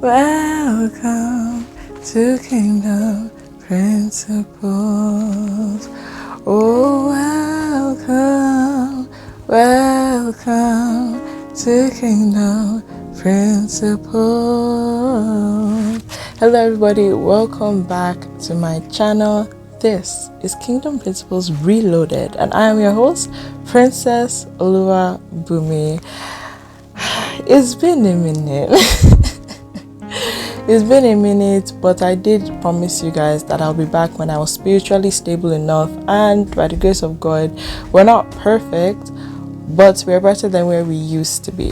Welcome to Kingdom Principles. Oh, welcome to Kingdom Principles. Hello everybody, welcome back to my channel. This is Kingdom Principles Reloaded and I am your host, Princess Oluwabumi. It's been a minute. It's been a minute, but I did promise you guys that I'll be back when I was spiritually stable enough, and by the grace of God, we're not perfect, but we're better than where we used to be.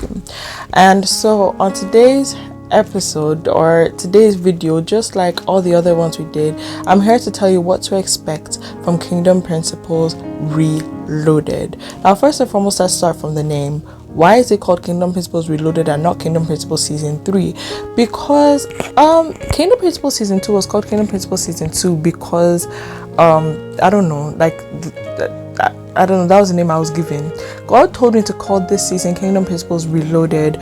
And so on today's episode or today's video, just like all the other ones we did, I'm here to tell you what to expect from Kingdom Principles Reloaded. Now, first and foremost, let's start from the name. Why is it called Kingdom Principles Reloaded and not Kingdom Principles Season 3? Because Kingdom Principles Season 2 was called Kingdom Principles Season 2 because I don't know, I don't know, that was the name I was given. God told me to call this season Kingdom Principles Reloaded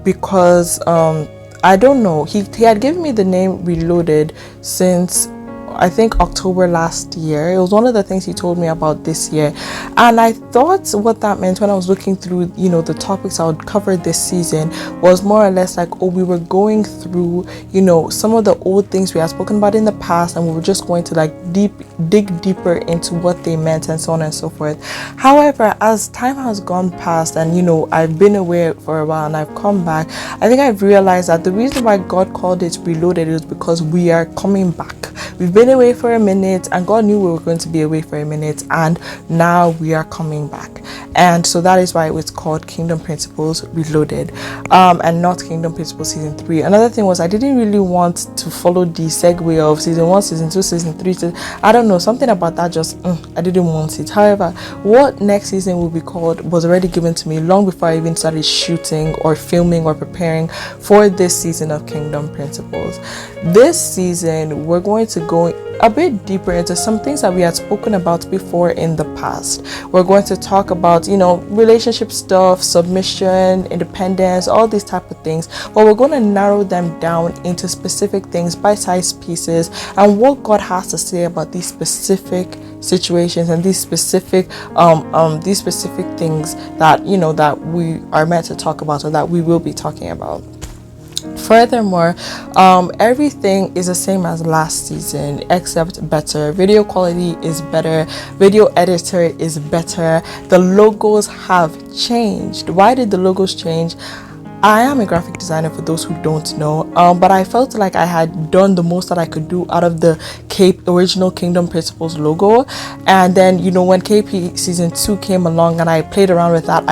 because I don't know, he had given me the name Reloaded since I think October last year. It was one of the things he told me about this year, and I thought what that meant when I was looking through, the topics I would cover this season was more or less like, oh, we were going through, some of the old things we had spoken about in the past, and we were just going to dig deeper into what they meant and so on and so forth. However, as time has gone past and I've been away for a while and I've come back, I think I've realized that the reason why God called it Reloaded is because we are coming back. We've been away for a minute and God knew we were going to be away for a minute, and now we are coming back. And so that is why it was called Kingdom Principles Reloaded and not Kingdom Principles Season 3. Another thing was I didn't really want to follow the segue of Season 1, Season 2, Season 3. I don't know, something about that just, I didn't want it. However, what next season will be called was already given to me long before I even started shooting or filming or preparing for this season of Kingdom Principles. This season, we're going to go a bit deeper into some things that we had spoken about before in the past. We're going to talk about, relationship stuff, submission, independence, all these type of things, but we're going to narrow them down into specific things, bite-sized pieces, and what God has to say about these specific situations and these specific things that that we are meant to talk about or that we will be talking about. Furthermore, everything is the same as last season except better. Video quality is better, video editor is better, the logos have changed. Why did the logos change? I am a graphic designer, for those who don't know, but I felt like I had done the most that I could do out of the original Kingdom Principles logo. And then, when KP Season 2 came along and I played around with that,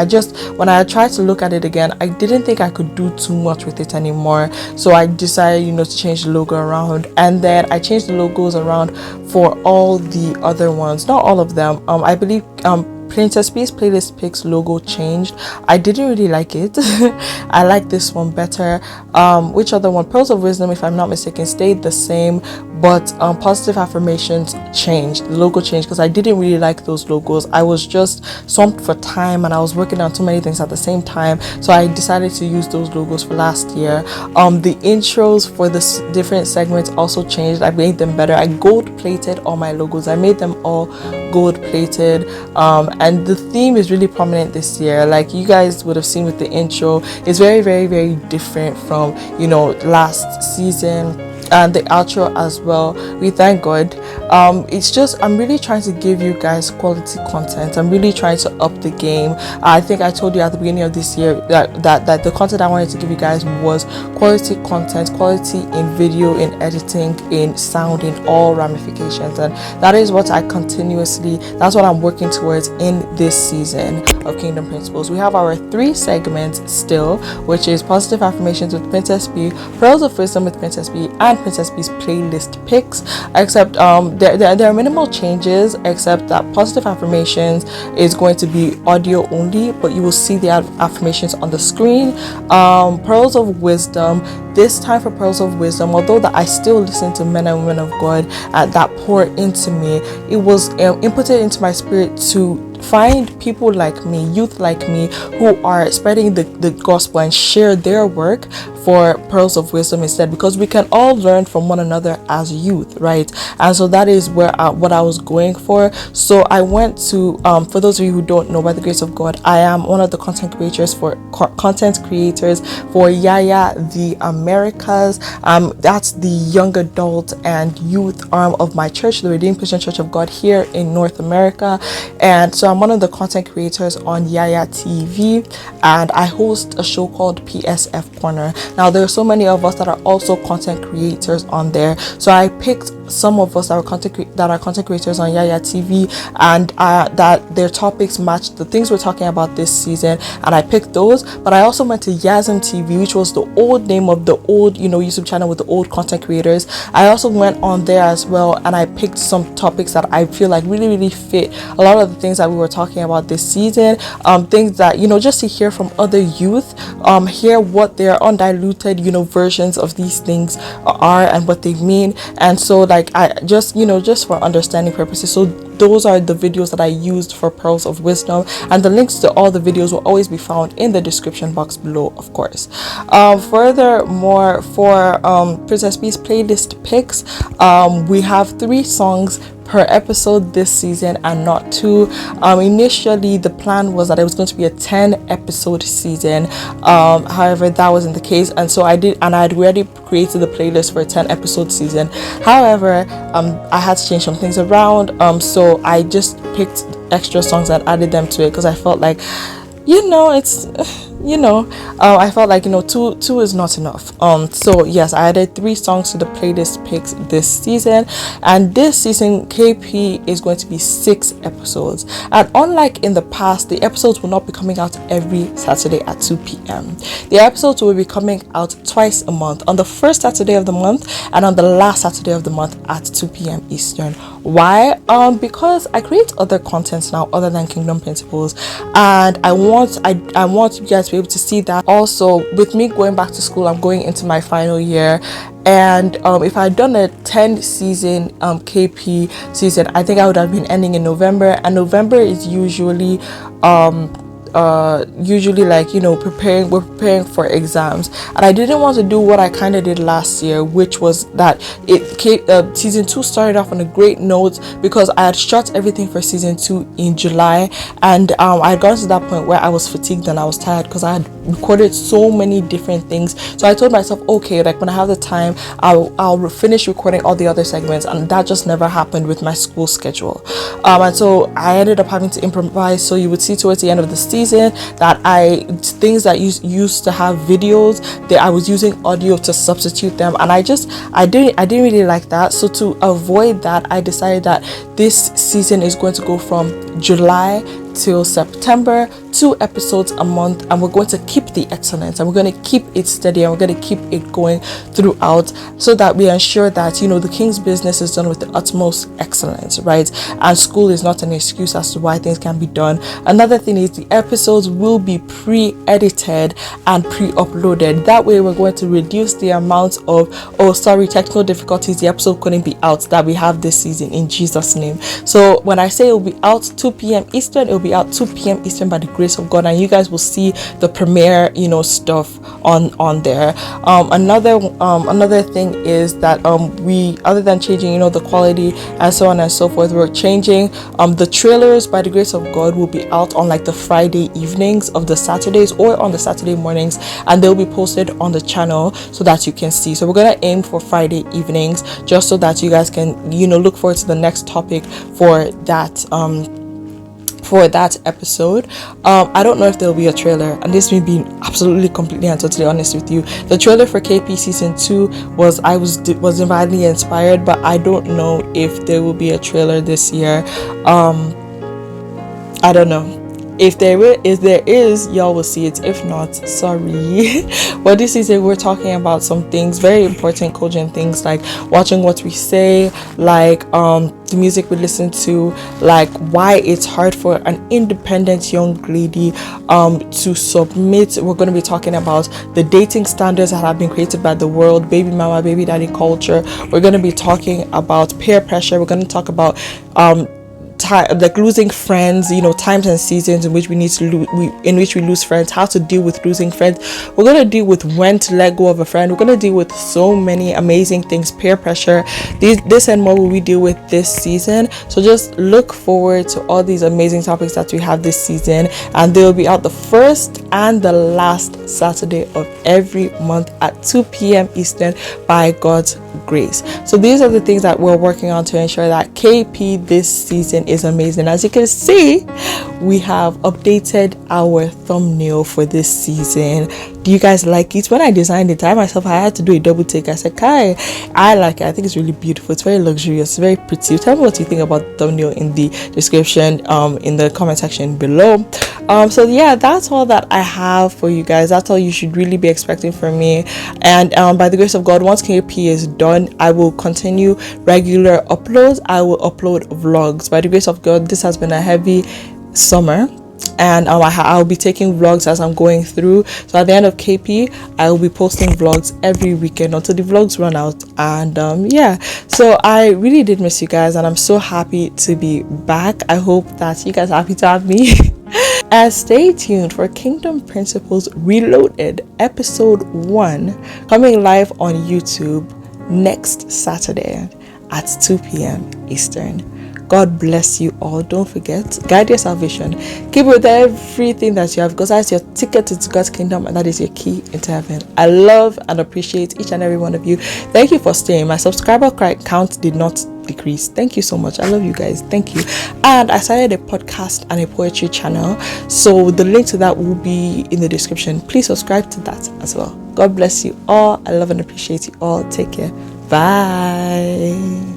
when I tried to look at it again, I didn't think I could do too much with it anymore. So I decided, to change the logo around. And then I changed the logos around for all the other ones. Not all of them. I believe Princess Peace Playlist Picks logo changed. I didn't really like it. I like this one better. Which other one? Pearls of Wisdom, if I'm not mistaken, stayed the same, but Positive Affirmations changed. The logo changed because I didn't really like those logos. I was just swamped for time and I was working on too many things at the same time, so I decided to use those logos for last year. The intros for the different segments also changed. I made them better. I gold plated all my logos. I made them all gold plated, and the theme is really prominent this year. Like you guys would have seen with the intro, it's very, very, very different from last season, and the outro as well. We thank God. It's just, I'm really trying to give you guys quality content. I'm really trying to up the game. I think I told you at the beginning of this year that the content I wanted to give you guys was quality content, quality in video, in editing, in sound, in all ramifications, and that is what that's what I'm working towards in this season of Kingdom Principles. We have our 3 segments still, which is Positive Affirmations with Princess B, Pearls of Wisdom with Princess B, and Princess B's Playlist Picks, except there are minimal changes, except that Positive Affirmations is going to be audio only, but you will see the affirmations on the screen. Pearls of Wisdom, this time for Pearls of Wisdom, although that I still listen to men and women of God that pour into me, it was inputted into my spirit to find people like me, youth like me, who are spreading the gospel and share their work for Pearls of Wisdom instead, because we can all learn from one another as youth, right? And so that is what I was going for. So I went to for those of you who don't know, by the grace of God, I am one of the content creators for Yaya the Americas. That's the young adult and youth arm of my church, the Redeemed Christian Church of God here in North America. And so I'm one of the content creators on Yaya TV, and I host a show called PSF Corner. Now there are so many of us that are also content creators on there, so I picked some of us that are content creators on Yaya TV, and that their topics match the things we're talking about this season, and I picked those. But I also went to Yasm TV, which was the old name of the old YouTube channel with the old content creators. I also went on there as well, and I picked some topics that I feel like really fit a lot of the things that we were talking about this season, things that just to hear from other youth, hear what their undiluted versions of these things are and what they mean. And so I just for understanding purposes, so those are the videos that I used for Pearls of Wisdom, and the links to all the videos will always be found in the description box below, of course. Furthermore, for Princess B's playlist picks, we have 3 songs per episode this season and not 2. Initially the plan was that it was going to be a 10 episode season, however that wasn't the case, and so I had already created the playlist for a 10 episode season. However, I had to change some things around, so I just picked extra songs and added them to it, because I felt like I felt like two is not enough. So yes, I added 3 songs to the playlist picks this season, and this season KP is going to be 6 episodes. And unlike in the past, the episodes will not be coming out every Saturday at 2 p.m. The episodes will be coming out twice a month, on the first Saturday of the month and on the last Saturday of the month at 2 p.m. Eastern. Why? Because I create other contents now other than Kingdom Principles, and I want you guys to be able to see that. Also, with me going back to school, I'm going into my final year, and if I had done a 10 season KP season, I think I would have been ending in November, and November is usually we're preparing for exams, and I didn't want to do what I kind of did last year, which was that season 2 started off on a great note, because I had shot everything for season 2 in July, and I had gotten to that point where I was fatigued and I was tired because I had recorded so many different things. So I told myself, okay, when I have the time, I'll finish recording all the other segments, and that just never happened with my school schedule, and so I ended up having to improvise. So you would see towards the end of the season that things that used to have videos, that I was using audio to substitute them, and I didn't really like that. So to avoid that, I decided that this season is going to go from July till September, 2 episodes a month, and we're going to keep the excellence, and we're going to keep it steady, and we're going to keep it going throughout, so that we ensure that the King's business is done with the utmost excellence, right? And school is not an excuse as to why things can be done. Another thing is the episodes will be pre-edited and pre-uploaded. That way we're going to reduce the amount of technical difficulties, the episode couldn't be out, that we have this season, in Jesus' name. So when I say it will be out 2 p.m. Eastern, it will be out 2 p.m. Eastern by the grace of God, and you guys will see the premiere stuff on there. Another thing is that we, other than changing the quality and so on and so forth, we're changing the trailers, by the grace of God, will be out on the Friday evenings of the Saturdays, or on the Saturday mornings, and they'll be posted on the channel so that you can see. So we're gonna aim for Friday evenings, just so that you guys can look forward to the next topic for that episode. I don't know if there'll be a trailer, and this me being absolutely completely and totally honest with you. The trailer for KP season 2 was divinely inspired, but I don't know if there will be a trailer this year. I don't know. If there is, y'all will see it. If not, sorry. But this season we're talking about some things, very important, cogent things, like watching what we say, the music we listen to, why it's hard for an independent young lady to submit. We're going to be talking about the dating standards that have been created by the world, baby mama, baby daddy culture. We're going to be talking about peer pressure. We're going to talk about time, like losing friends, times and seasons in which we need to we lose friends, how to deal with losing friends. We're going to deal with when to let go of a friend. We're going to deal with so many amazing things, peer pressure, this and more will we deal with this season. So just look forward to all these amazing topics that we have this season, and they will be out the first and the last Saturday of every month at 2 p.m. Eastern by God's grace. So these are the things that we're working on to ensure that KP this season is amazing. As you can see, we have updated our thumbnail for this season. Do you guys like it? When I designed it, I had to do a double take. I said, Kai, I like it. I think it's really beautiful. It's very luxurious, very pretty. Tell me what you think about the thumbnail in the description, in the comment section below. So yeah, that's all that I have for you guys. That's all you should really be expecting from me. And by the grace of God, once KP is done, I will continue regular uploads. I will upload vlogs. By the grace of God, this has been a heavy summer, and I'll be taking vlogs as I'm going through. So at the end of KP, I will be posting vlogs every weekend until the vlogs run out. And yeah, so I really did miss you guys, and I'm so happy to be back. I hope that you guys are happy to have me. And stay tuned for Kingdom Principles Reloaded episode 1 coming live on YouTube next Saturday at 2 p.m. Eastern. God bless you all. Don't forget, guide your salvation. Keep with everything that you have, because that's your ticket to God's kingdom, and that is your key into heaven. I love and appreciate each and every one of you. Thank you for staying. My subscriber count did not decrease. Thank you so much. I love you guys. Thank you. And I started a podcast and a poetry channel, so the link to that will be in the description. Please subscribe to that as well. God bless you all. I love and appreciate you all. Take care. Bye.